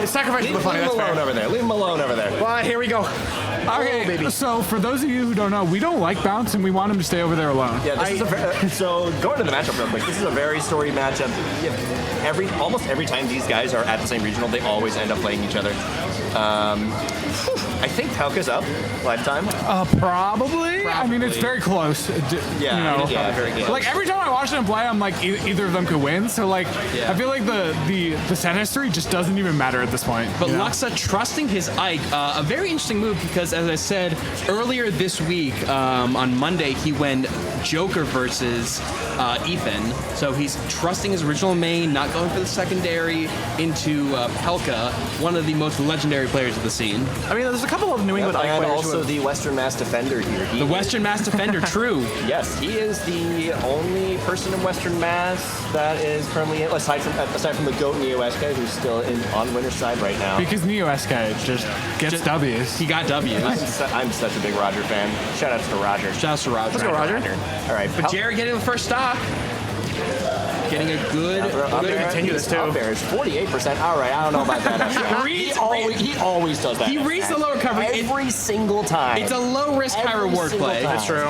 Sacrifice for the funny. That's fair. Over there. Leave him alone over there. Well, here we go. Okay, baby. So for those of you who don't know, we don't like Bounce, and we want him to stay over there alone. Yeah, this is so going to the matchup real quick. This is a very storied matchup. Almost every time these guys are at the same regional, they always end up playing each other. I think Pelca's up lifetime. Probably. I mean, it's very close. Very close. Like every time I watch them play, I'm like either of them could win. So like, I feel like the set history just doesn't even matter at this point. But Luxa trusting his Ike, a very interesting move because, as I said earlier this week, on Monday he went Joker versus Ethan. So he's trusting his original main, not going for the secondary into Pelca, one of the most legendary players of the scene. I mean, there's a couple of New England Ike and players. also the Western Mass Defender here. The Western Mass Defender, true. Yes, he is the only person in Western Mass that is currently, aside from the GOAT Neo SK, who's still on winner's side right now. Because Neo SK just gets W's. He got W's. I'm such a big Roger fan. Shout outs to Roger. Shout outs to Roger. Let's go, Roger. All right. But Jared getting the first stock. Getting a good. We're going to continue this too. It's 48%. All right, I don't know about that. He always does that. He reads the lower cover every single time. It's a low risk, high reward play. That's true.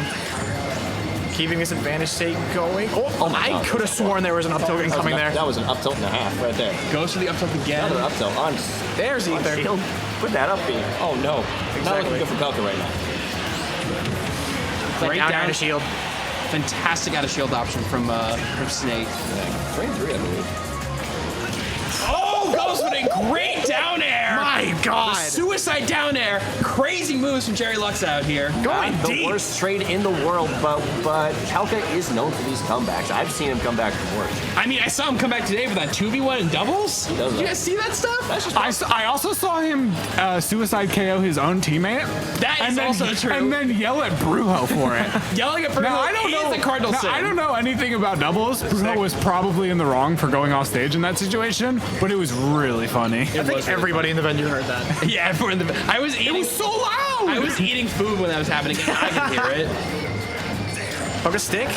Keeping this advantage state going. I could have sworn there was an up tilt coming there. That was an up tilt and a half right there. Goes to the up tilt again. Another up tilt on. There's Ether. Shield. Put that up, B. Oh no. Exactly. Not looking good for Pelca right now. Great down to shield. Fantastic out of shield option from Snake. Frame 3, I believe. Oh, goes with a great down air. My God. The suicide down air. Crazy moves from Jerry Lux out here. Going the deep. worst trade in the world, but Pelca is known for these comebacks. I've seen him come back from worse. I mean, I saw him come back today with that 2v1 in doubles. He does Did you guys see that stuff? I also saw him suicide KO his own teammate. That is also true. And then yell at Brujo for it. Yelling at Brujo. Now, I don't know. The Cardinal sin. I don't know anything about doubles. Brujo was probably in the wrong for going off stage in that situation, but it was really funny. I think everybody in the venue heard that. Yeah, everyone in the. I was eating. It was so loud. I was eating food when that was happening, and I could hear it. Poke a stick.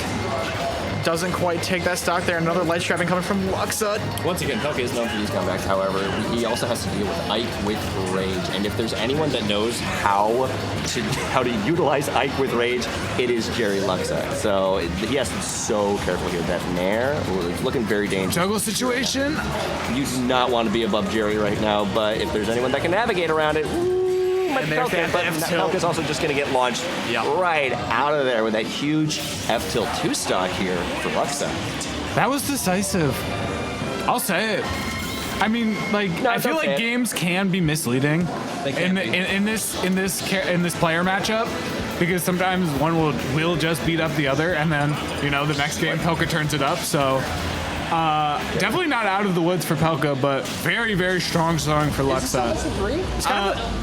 Doesn't quite take that stock there. Another ledge trapping coming from Luxa. Once again, Pelca is known for these comebacks. However, he also has to deal with Ike with rage. And if there's anyone that knows how to utilize Ike with rage, it is Jerry Luxa. So he has to be so careful here. That Nair is looking very dangerous. Juggle situation. You do not want to be above Jerry right now, but if there's anyone that can navigate around it, but Pelca's also just going to get launched right out of there with that huge F-tilt 2 stock here for Luxa. That was decisive. I'll say it. I mean, like, I feel like games can be misleading in this player matchup, because sometimes one will just beat up the other, and then the next game Pelca turns it up. So. Definitely not out of the woods for Pelca, but very, very strong showing for Luxa.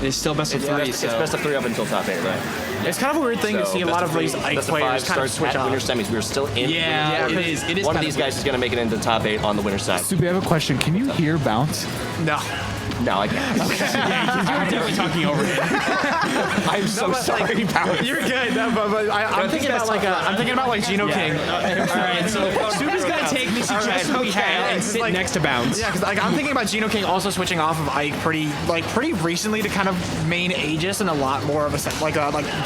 It's still best of 3. It's best of 3 up until top 8, right? It's kind of a weird thing to see a lot of these Ike players kind of switch at winner semis. We're still in. Yeah, it is. It is. One of these guys is going to make it into the top 8 on the winner's side. Subi, I have a question. Can you hear Bounce? No, I can't. You're definitely talking over him. I'm so sorry, Bounce. You're good. No, but I'm thinking about like Geno King. All right, so Subi's gonna take the suggestion we had and sit next to Bounce. Yeah, because I'm thinking about Geno King also switching off of Ike pretty recently to kind of main Aegis and a lot more of a sense, like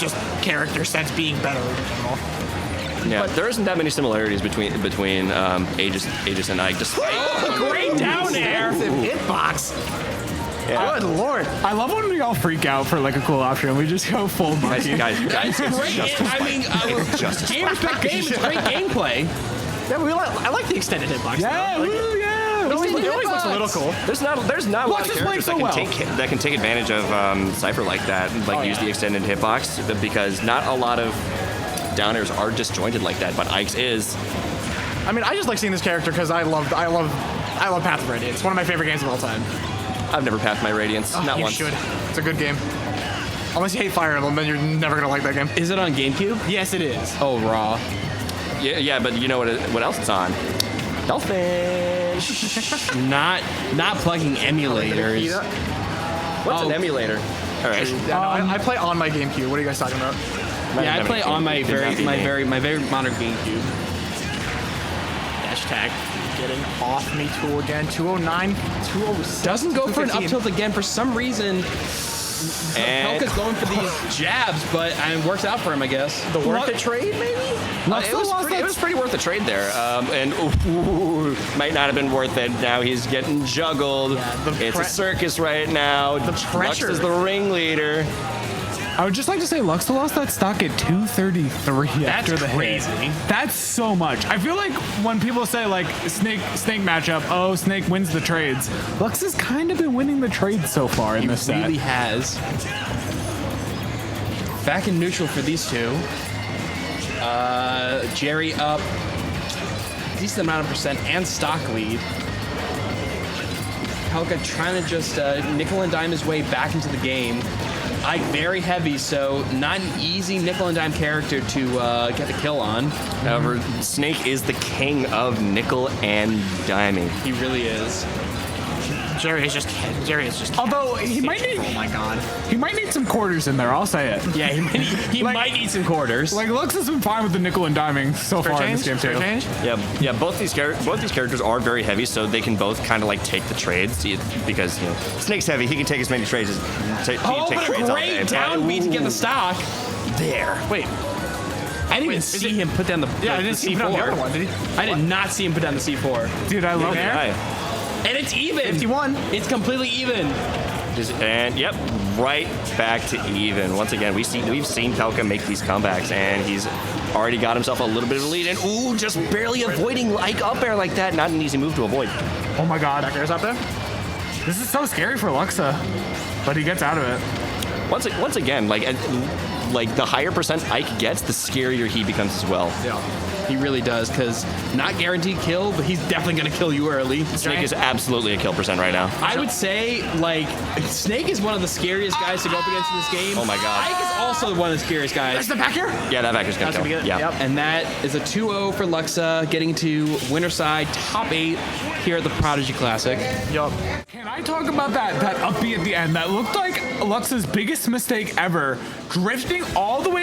just character sense being better in general. Yeah, but there isn't that many similarities between Aegis and Ike. Great down air. Hitbox. Yeah. Good lord. I love when we all freak out for like a cool option. We just go full monkey. Guys, That's great. I mean, game respect game. It's great gameplay. Yeah, I like the extended hitbox. Yeah, It always looks a little cool. There's not a lot of characters that can take advantage of Cypher like that, and use the extended hitbox, because not a lot of down airs are disjointed like that, but Ike's is. I mean, I just like seeing this character because I love Path of Radiance. It's one of my favorite games of all time. I've never passed my Radiance, not once. You should. It's a good game. Unless you hate Fire Emblem, then you're never gonna like that game. Is it on GameCube? Yes, it is. Oh, raw. Yeah, but you know what else it's on? Dolphin. not plugging emulators. What's an emulator? All right. I play on my GameCube. What are you guys talking about? Yeah, I play on my very modern GameCube. Hashtag getting off me 2 again. 209, 206. Doesn't go for an up 215. tilt again for some reason. And Pelca's going for these jabs, but it works out for him, I guess. The worth it trade, maybe? it was pretty worth the trade there. Might not have been worth it. Now he's getting juggled. It's a circus right now. The pressure. Lux is the ringleader. I would just like to say Luxa lost that stock at 233 after the crazy. hit. That's so much. I feel like when people say like Snake matchup, oh, Snake wins the trades. Lux has kind of been winning the trades so far in this set. He really has. Back in neutral for these two. Jerry up decent amount of percent and stock lead. Pelca trying to just nickel and dime his way back into the game. Ike very heavy, so not an easy nickel and dime character to get the kill on. However, Snake is the king of nickel and diming. He really is. Jerry is just. Although he might need, oh my god, he might need some quarters in there. I'll say it. Yeah, he might need some quarters. Like Lux has been fine with the nickel and diming so far in this game too. Yeah. Both these characters are very heavy, so they can both kind of like take the trades because Snake's heavy. He can take as many trades as he can take but trades a all day. great down beat to get the stock. There. Wait, I didn't even see him put down the I didn't see him put on the other one, did he? I did not see him put down the C4. Dude, I love Yeah. it. And it's even. 51. It's completely even. And yep, right back to even. Once again, we've seen Pelca make these comebacks, and he's already got himself a little bit of a lead. And ooh, just barely avoiding like up air like that. Not an easy move to avoid. Oh my god. Back airs up there. This is so scary for Luxa, but he gets out of it. Once again, like the higher percent Ike gets, the scarier he becomes as well. Yeah. He really does, because not guaranteed kill, but he's definitely going to kill you early. Snake is absolutely a kill percent right now. I would say, like, Snake is one of the scariest guys to go up against in this game. Oh my god. Ike is also one of the scariest guys. There's the back here. Yeah, that back is gonna That's kill. gonna be good. Yeah. Yep. And that is a 2-0 for Luxa, getting to winner side, top 8 here at the Prodigy Classic. Yup. Can I talk about that upbeat at the end? That looked like Luxa's biggest mistake ever, drifting all the way to